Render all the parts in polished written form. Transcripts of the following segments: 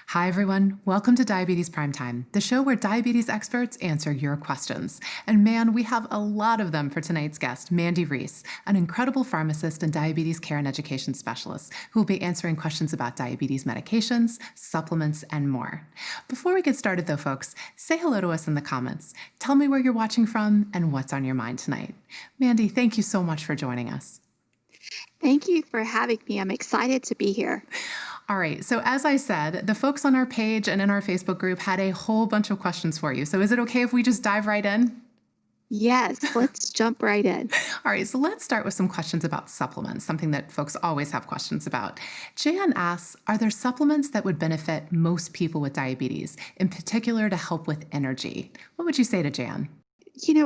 Hi, everyone. Welcome to Diabetes Primetime, the show where diabetes experts answer your questions. And man, we have a lot of them for tonight's guest, Mandy Reese, an incredible pharmacist and diabetes care and education specialist who will be answering questions about diabetes medications, supplements, and more. Before we get started, though, folks, say hello to us in the comments. Tell me where you're watching from and what's on your mind tonight. Mandy, thank you so much for joining us. Thank you for having me. I'm excited to be here. All right. So as I said, the folks on our page and in our Facebook group had a whole bunch of questions for you. So is it okay if we just dive right in? Yes, let's jump right in. All right. So let's start with some questions about supplements, something that folks always have questions about. Jan asks, are there supplements that would benefit most people with diabetes, in particular to help with energy? What would you say to Jan?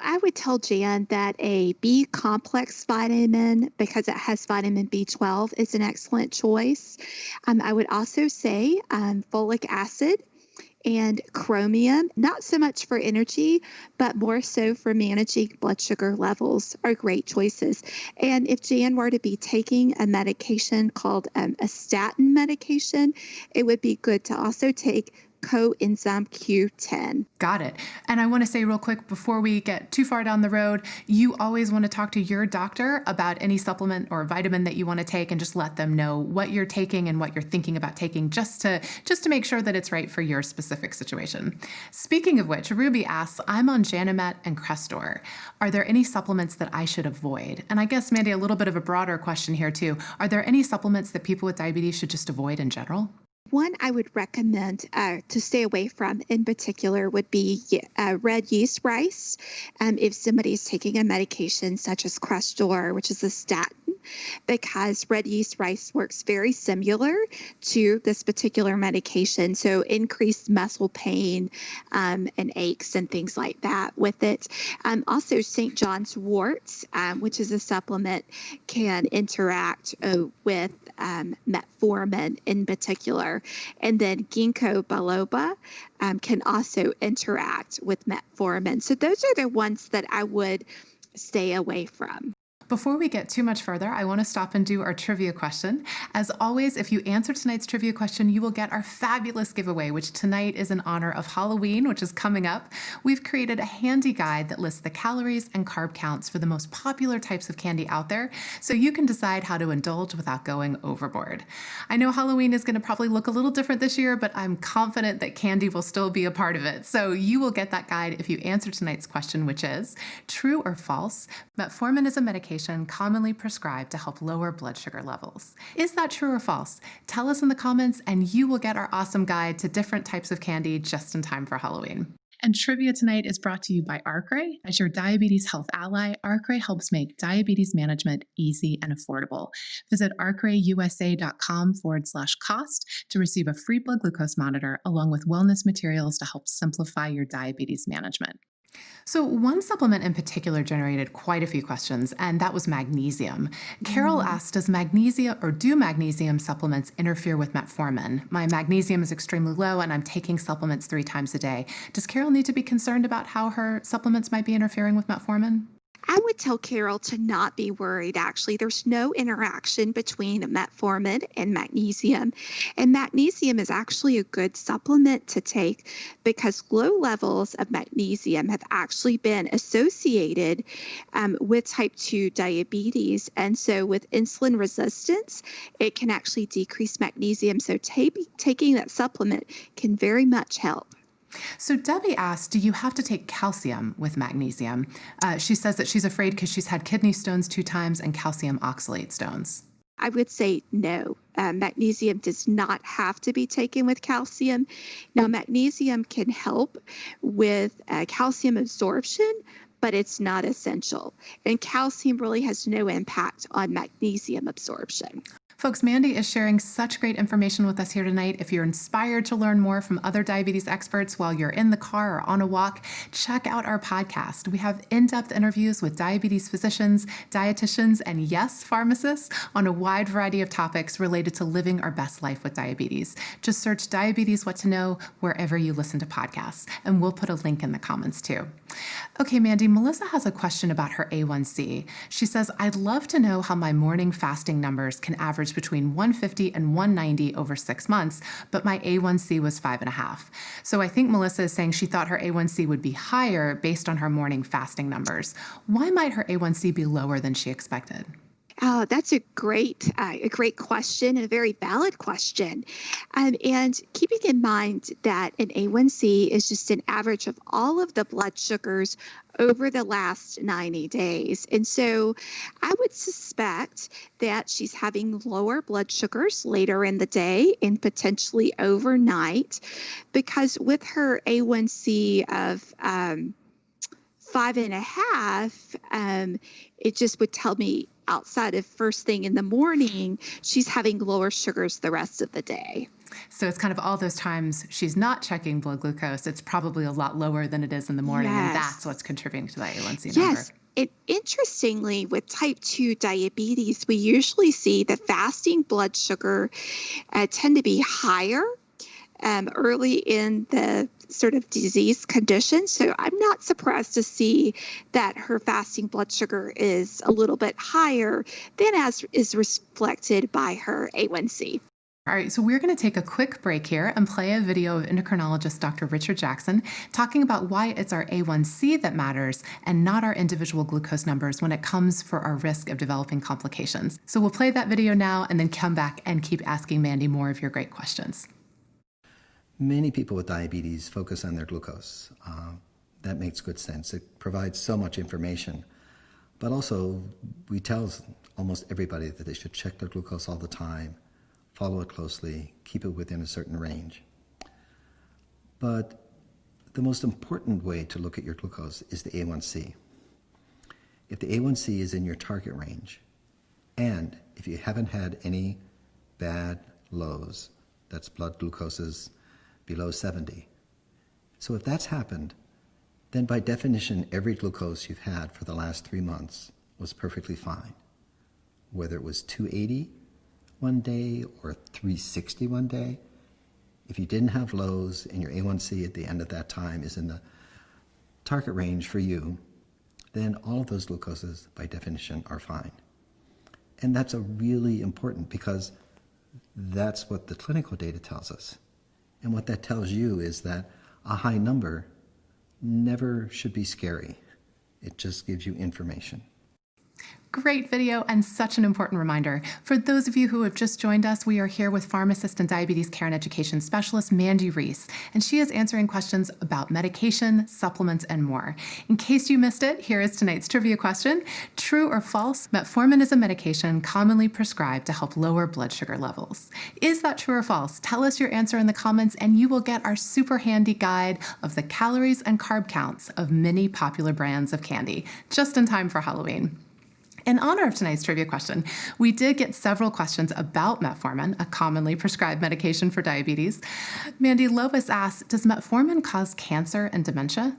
I would tell Jan that a B complex vitamin, because it has vitamin B12, is an excellent choice. I would also say folic acid and chromium, not so much for energy, but more so for managing blood sugar levels, are great choices. And if Jan were to be taking a medication called a statin medication, it would be good to also take coenzyme Q10. Got it. And I want to say real quick before we get too far down the road, you always want to talk to your doctor about any supplement or vitamin that you want to take and just let them know what you're taking and what you're thinking about taking just to make sure that it's right for your specific situation. Speaking of which, Ruby asks, I'm on Janimet and Crestor. Are there any supplements that I should avoid? And I guess, Mandy, a little bit of a broader question here too. Are there any supplements that people with diabetes should just avoid in general? One I would recommend to stay away from in particular would be red yeast rice. If somebody is taking a medication such as Crestor, which is a statin, because red yeast rice works very similar to this particular medication. So increased muscle pain and aches and things like that with it. Also, St. John's wort, which is a supplement, can interact with metformin in particular. And then ginkgo biloba can also interact with metformin. So those are the ones that I would stay away from. Before we get too much further, I want to stop and do our trivia question. As always, if you answer tonight's trivia question, you will get our fabulous giveaway, which tonight is in honor of Halloween, which is coming up. We've created a handy guide that lists the calories and carb counts for the most popular types of candy out there, so you can decide how to indulge without going overboard. I know Halloween is going to probably look a little different this year, but I'm confident that candy will still be a part of it. So you will get that guide if you answer tonight's question, which is, true or false, metformin is a medication commonly prescribed to help lower blood sugar levels. Is that true or false? Tell us in the comments and you will get our awesome guide to different types of candy just in time for Halloween. And trivia tonight is brought to you by Arcray. As your diabetes health ally, Arcray helps make diabetes management easy and affordable. Visit arcrayusa.com/cost to receive a free blood glucose monitor along with wellness materials to help simplify your diabetes management. So one supplement in particular generated quite a few questions, and that was magnesium. Carol asked, do magnesium supplements interfere with metformin? My magnesium is extremely low, and I'm taking supplements 3 times a day. Does Carol need to be concerned about how her supplements might be interfering with metformin? I would tell Carol to not be worried, actually. There's no interaction between metformin and magnesium. And magnesium is actually a good supplement to take because low levels of magnesium have actually been associated with type 2 diabetes. And so with insulin resistance, it can actually decrease magnesium. So taking that supplement can very much help. So Debbie asked, do you have to take calcium with magnesium? She says that she's afraid because she's had kidney stones 2 times and calcium oxalate stones. I would say no. Magnesium does not have to be taken with calcium. Now, magnesium can help with calcium absorption, but it's not essential. And calcium really has no impact on magnesium absorption. Folks, Mandy is sharing such great information with us here tonight. If you're inspired to learn more from other diabetes experts while you're in the car or on a walk, check out our podcast. We have in-depth interviews with diabetes physicians, dietitians, and yes, pharmacists on a wide variety of topics related to living our best life with diabetes. Just search Diabetes What to Know wherever you listen to podcasts, and we'll put a link in the comments too. Okay, Mandy, Melissa has a question about her A1C. She says, I'd love to know how my morning fasting numbers can average averaged between 150 and 190 over 6 months, but my A1C was 5.5. So I think Melissa is saying she thought her A1C would be higher based on her morning fasting numbers. Why might her A1C be lower than she expected? Oh, that's a great question and a very valid question. And keeping in mind that an A1C is just an average of all of the blood sugars over the last 90 days. And so I would suspect that she's having lower blood sugars later in the day and potentially overnight, because with her A1C of 5.5, it just would tell me outside of first thing in the morning, she's having lower sugars the rest of the day. So it's kind of all those times she's not checking blood glucose, it's probably a lot lower than it is in the morning, and that's Yes. what's contributing to that A1C number. Yes. Interestingly, with type 2 diabetes, we usually see the fasting blood sugar tend to be higher early in the sort of disease condition. So I'm not surprised to see that her fasting blood sugar is a little bit higher than as is reflected by her A1C. All right, so we're going to take a quick break here and play a video of endocrinologist Dr. Richard Jackson talking about why it's our A1C that matters and not our individual glucose numbers when it comes for our risk of developing complications. So we'll play that video now and then come back and keep asking Mandy more of your great questions. Many people with diabetes focus on their glucose. That makes good sense. It provides so much information. But also, we tell almost everybody that they should check their glucose all the time, follow it closely, keep it within a certain range. But the most important way to look at your glucose is the A1C. If the A1C is in your target range, and if you haven't had any bad lows, that's blood glucoses below 70. So if that's happened, then by definition, every glucose you've had for the last 3 months was perfectly fine. Whether it was 280 one day or 360 one day, if you didn't have lows and your A1C at the end of that time is in the target range for you, then all of those glucoses by definition are fine. And that's a really important, because that's what the clinical data tells us. And what that tells you is that a high number never should be scary. It just gives you information. Great video and such an important reminder. For those of you who have just joined us, we are here with pharmacist and diabetes care and education specialist Mandy Reese, and she is answering questions about medication, supplements, and more. In case you missed it, here is tonight's trivia question. True or false, metformin is a medication commonly prescribed to help lower blood sugar levels. Is that true or false? Tell us your answer in the comments and you will get our super handy guide of the calories and carb counts of many popular brands of candy, just in time for Halloween. In honor of tonight's trivia question, we did get several questions about metformin, a commonly prescribed medication for diabetes. Mandy, Lois asked, does metformin cause cancer and dementia?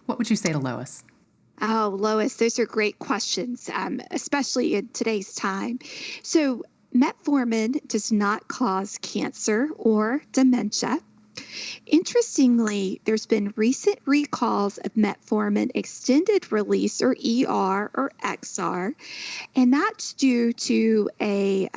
What would you say to Lois? Oh, Lois, those are great questions, especially in today's time. So metformin does not cause cancer or dementia. Interestingly, there's been recent recalls of metformin extended release, or ER or XR, and that's due to a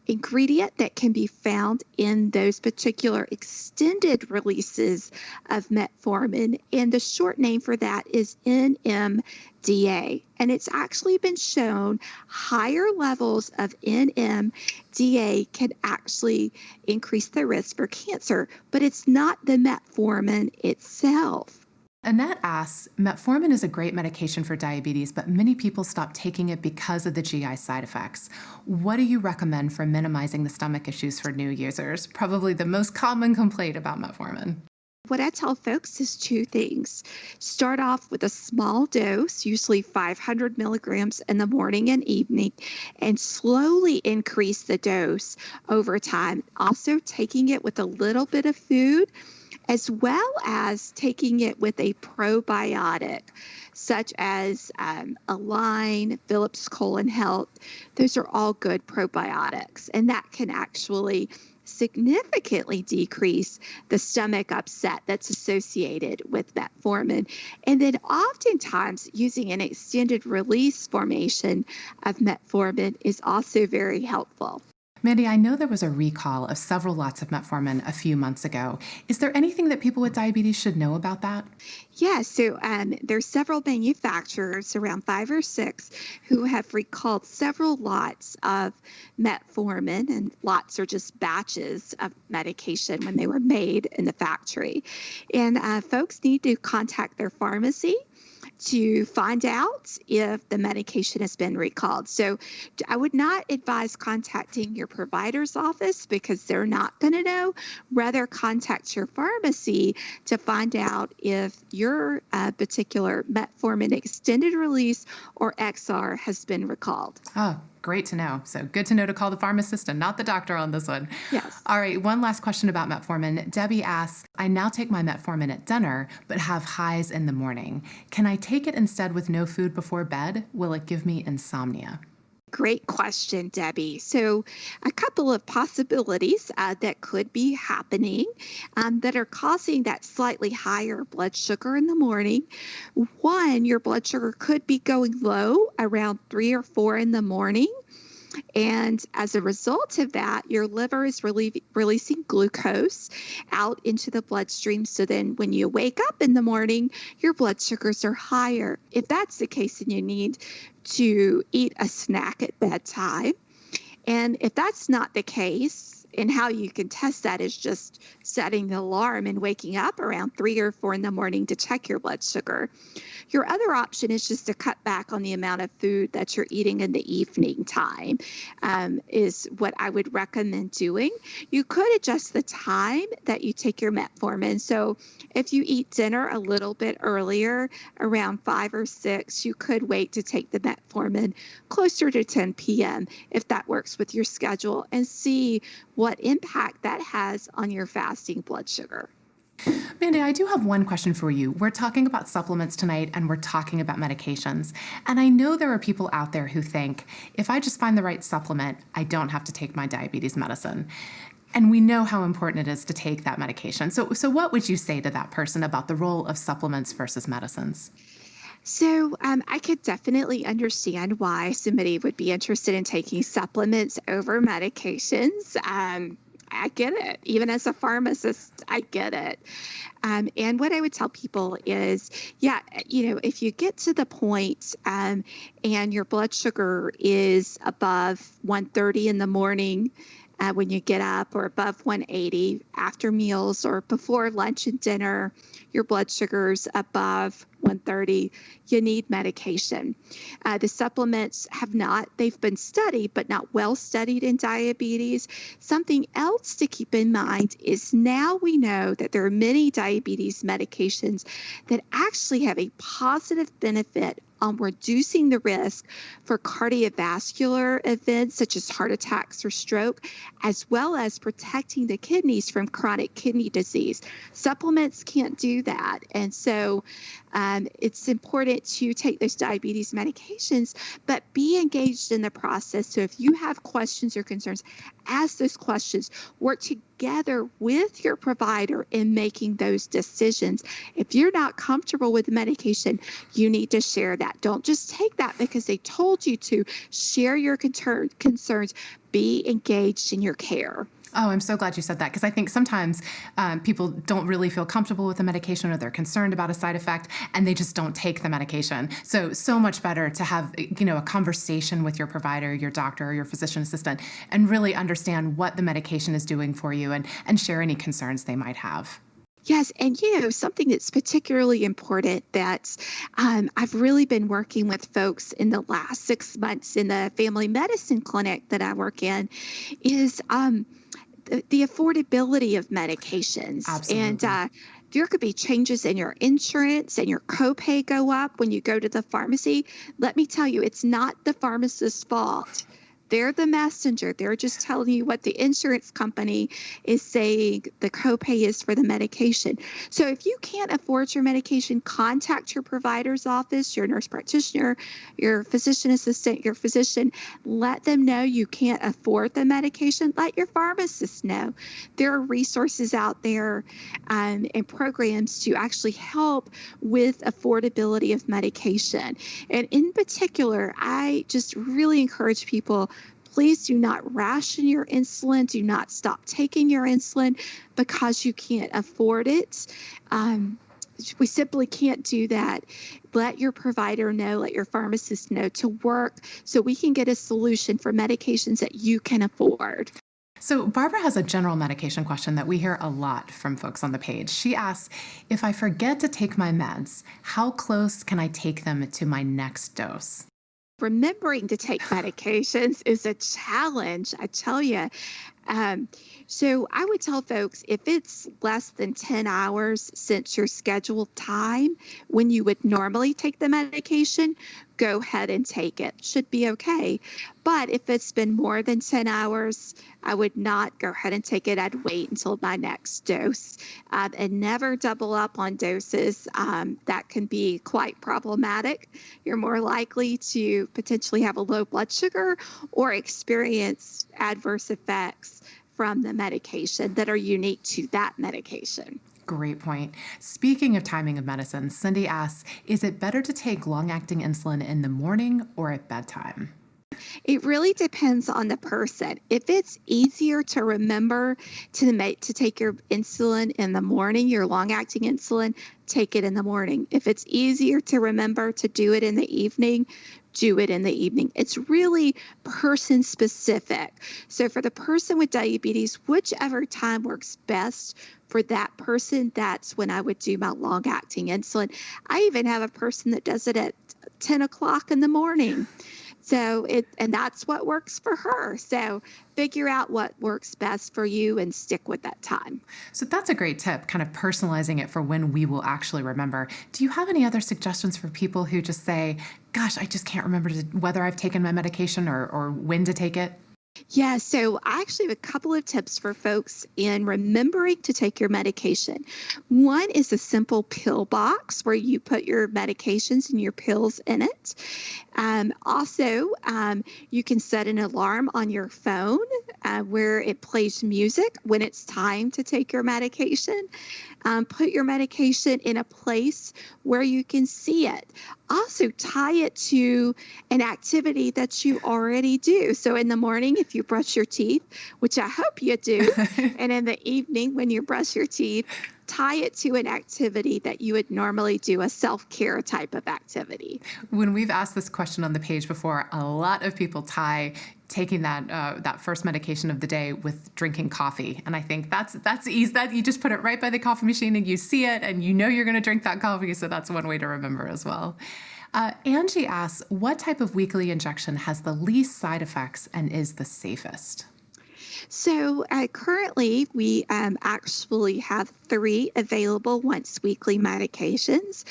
ingredient that can be found in those particular extended releases of metformin, and the short name for that is NMDA. And it's actually been shown higher levels of NMDA can actually increase the risk for cancer, but it's not the metformin itself. Annette asks, metformin is a great medication for diabetes, but many people stop taking it because of the GI side effects. What do you recommend for minimizing the stomach issues for new users? Probably the most common complaint about metformin. What I tell folks is two things. Start off with a small dose, usually 500 milligrams in the morning and evening, and slowly increase the dose over time. Also taking it with a little bit of food, as well as taking it with a probiotic, such as Align, Philips Colon Health. Those are all good probiotics, and that can actually significantly decrease the stomach upset that's associated with metformin. And then oftentimes using an extended release formation of metformin is also very helpful. Mandy, I know there was a recall of several lots of metformin a few months ago. Is there anything that people with diabetes should know about that? Yeah, so there's several manufacturers, around 5 or 6, who have recalled several lots of metformin, and lots are just batches of medication when they were made in the factory. And folks need to contact their pharmacy to find out if the medication has been recalled. So I would not advise contacting your provider's office because they're not going to know. Rather, contact your pharmacy to find out if your particular metformin extended release or XR has been recalled. Oh, great to know. So good to know to call the pharmacist and not the doctor on this one. Yes. All right, one last question about metformin. Debbie asks, I now take my metformin at dinner, but have highs in the morning. Can I take it instead with no food before bed? Will it give me insomnia? Great question, Debbie. So, a couple of possibilities that could be happening that are causing that slightly higher blood sugar in the morning. One, your blood sugar could be going low around 3 or 4 in the morning. And as a result of that, your liver is releasing glucose out into the bloodstream. So then when you wake up in the morning, your blood sugars are higher. If that's the case, then you need to eat a snack at bedtime. And if that's not the case, and how you can test that is just setting the alarm and waking up around 3 or 4 in the morning to check your blood sugar. Your other option is just to cut back on the amount of food that you're eating in the evening time, is what I would recommend doing. You could adjust the time that you take your metformin. So if you eat dinner a little bit earlier, around 5 or 6, you could wait to take the metformin closer to 10 p.m. if that works with your schedule, and see what impact that has on your fasting blood sugar. Mandy, I do have one question for you. We're talking about supplements tonight and we're talking about medications. And I know there are people out there who think, if I just find the right supplement, I don't have to take my diabetes medicine. And we know how important it is to take that medication. So what would you say to that person about the role of supplements versus medicines? So I could definitely understand why somebody would be interested in taking supplements over medications. I get it. Even as a pharmacist, I get it. And what I would tell people is, if you get to the point and your blood sugar is above 130 in the morning, when you get up, or above 180 after meals or before lunch and dinner, your blood sugar's above 130, you need medication. The supplements they've been studied, but not well studied in diabetes. Something else to keep in mind is now we know that there are many diabetes medications that actually have a positive benefit on reducing the risk for cardiovascular events such as heart attacks or stroke, as well as protecting the kidneys from chronic kidney disease. Supplements can't do that. And so it's important to take those diabetes medications, but be engaged in the process. So if you have questions or concerns, ask those questions. Work together with your provider in making those decisions. If you're not comfortable with the medication, you need to share that. Don't just take that because they told you to. Share your concerns. Be engaged in your care. Oh, I'm so glad you said that, because I think sometimes people don't really feel comfortable with the medication, or they're concerned about a side effect and they just don't take the medication. So much better to have, a conversation with your provider, your doctor, or your physician assistant, and really understand what the medication is doing for you, and share any concerns they might have. Yes, and something that's particularly important that I've really been working with folks in the last 6 months in the family medicine clinic that I work in is the affordability of medications. Absolutely. And there could be changes in your insurance and your copay go up when you go to the pharmacy. Let me tell you, it's not the pharmacist's fault. They're the messenger. They're just telling you what the insurance company is saying the copay is for the medication. So if you can't afford your medication, contact your provider's office, your nurse practitioner, your physician assistant, your physician. Let them know you can't afford the medication. Let your pharmacist know. There are resources out there and programs to actually help with affordability of medication. And in particular, I just really encourage people, please do not ration your insulin. Do not stop taking your insulin because you can't afford it. We simply can't do that. Let your provider know, let your pharmacist know to work so we can get a solution for medications that you can afford. So Barbara has a general medication question that we hear a lot from folks on the page. She asks, if I forget to take my meds, how close can I take them to my next dose? Remembering to take medications is a challenge, I tell you. So I would tell folks if it's less than 10 hours since your scheduled time when you would normally take the medication, go ahead and take it. Should be okay. But if it's been more than 10 hours, I would not go ahead and take it. I'd wait until my next dose and never double up on doses. That can be quite problematic. You're more likely to potentially have a low blood sugar or experience adverse effects from the medication that are unique to that medication. Great point. Speaking of timing of medicine, Cindy asks, is it better to take long-acting insulin in the morning or at bedtime? It really depends on the person. If it's easier to remember to take your insulin in the morning, your long-acting insulin, take it in the morning. If it's easier to remember to do it in the evening, do it in the evening. It's really person specific. So for the person with diabetes, whichever time works best for that person, that's when I would do my long-acting insulin. I even have a person that does it at 10 o'clock in the morning. And that's what works for her. So figure out what works best for you and stick with that time. So that's a great tip, kind of personalizing it for when we will actually remember. Do you have any other suggestions for people who just say, gosh, I just can't remember whether I've taken my medication or when to take it? Yeah, so I actually have a couple of tips for folks in remembering to take your medication. One is a simple pill box where you put your medications and your pills in it. Also, you can set an alarm on your phone where it plays music when it's time to take your medication. Put your medication in a place where you can see it. Also, tie it to an activity that you already do. So in the morning, if you brush your teeth, which I hope you do, and in the evening when you brush your teeth, tie it to an activity that you would normally do, a self-care type of activity. When we've asked this question on the page before, a lot of people tie taking that first medication of the day with drinking coffee. And I think that's easy. That you just put it right by the coffee machine and you see it and you know you're going to drink that coffee. So that's one way to remember as well. Angie asks, what type of weekly injection has the least side effects and is the safest? So currently, we actually have 3 available once weekly medications.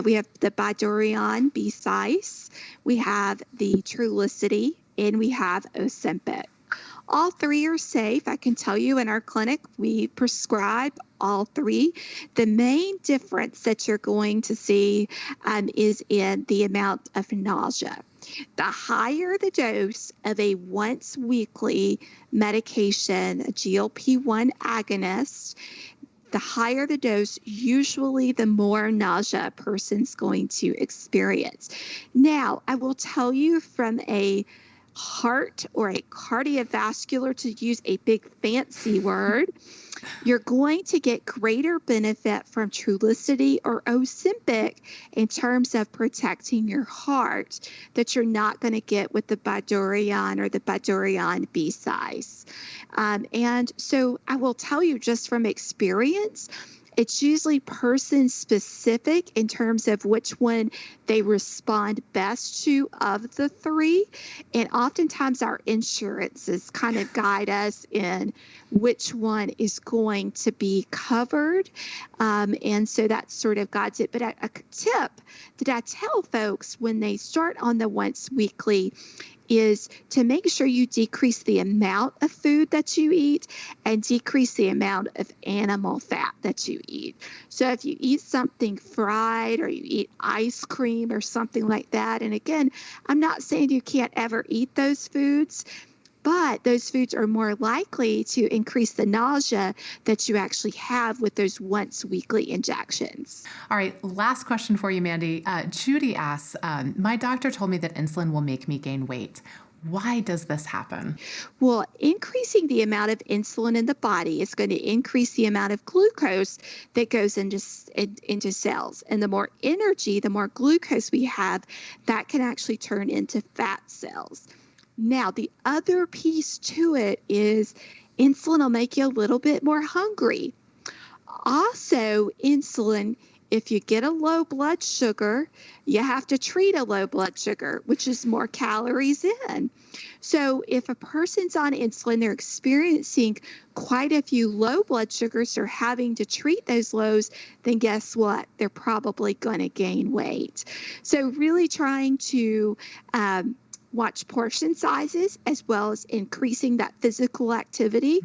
We have the Bydureon B-Size, we have the Trulicity, and we have Ozempic. All 3 are safe. I can tell you in our clinic, we prescribe all 3. The main difference that you're going to see is in the amount of nausea. The higher the dose of a once weekly medication, a GLP-1 agonist, the higher the dose, usually the more nausea a person's going to experience. Now, I will tell you from a heart or a cardiovascular, to use a big fancy word, you're going to get greater benefit from Trulicity or Ozempic in terms of protecting your heart that you're not going to get with the Bydureon or the Bydureon B-Size. And so I will tell you just from experience, it's usually person specific in terms of which one they respond best to of the 3. And oftentimes our insurances kind of guide us in which one is going to be covered. And so that sort of guides it. But a tip that I tell folks when they start on the once weekly is to make sure you decrease the amount of food that you eat and decrease the amount of animal fat that you eat. So if you eat something fried or you eat ice cream or something like that, and again, I'm not saying you can't ever eat those foods, but those foods are more likely to increase the nausea that you actually have with those once weekly injections. All right, last question for you, Mandy. Judy asks, my doctor told me that insulin will make me gain weight. Why does this happen? Well, increasing the amount of insulin in the body is going to increase the amount of glucose that goes into cells. And the more energy, the more glucose we have, that can actually turn into fat cells. Now, the other piece to it is insulin will make you a little bit more hungry. Also, insulin, if you get a low blood sugar, you have to treat a low blood sugar, which is more calories in. So if a person's on insulin, they're experiencing quite a few low blood sugars, they're having to treat those lows, then guess what? They're probably going to gain weight. So really trying to watch portion sizes as well as increasing that physical activity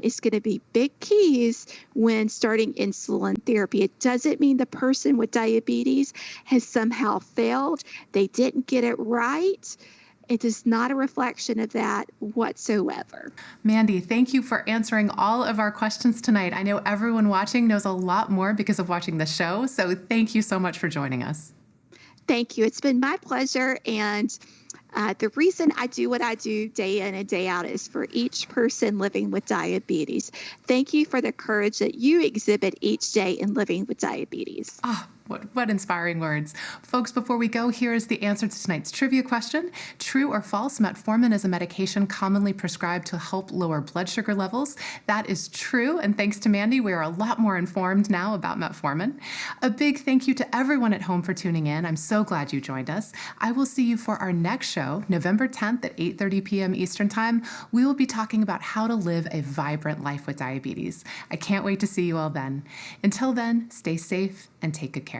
is going to be big keys when starting insulin therapy. It doesn't mean the person with diabetes has somehow failed. They didn't get it right. It is not a reflection of that whatsoever. Mandy, thank you for answering all of our questions tonight. I know everyone watching knows a lot more because of watching the show, so thank you so much for joining us. Thank you. It's been my pleasure. And the reason I do what I do day in and day out is for each person living with diabetes. Thank you for the courage that you exhibit each day in living with diabetes. Oh, what inspiring words. Folks, before we go, here is the answer to tonight's trivia question. True or false, metformin is a medication commonly prescribed to help lower blood sugar levels. That is true, and thanks to Mandy, we are a lot more informed now about metformin. A big thank you to everyone at home for tuning in. I'm so glad you joined us. I will see you for our next show, November 10th at 8:30 p.m. Eastern Time. We will be talking about how to live a vibrant life with diabetes. I can't wait to see you all then. Until then, stay safe and take good care.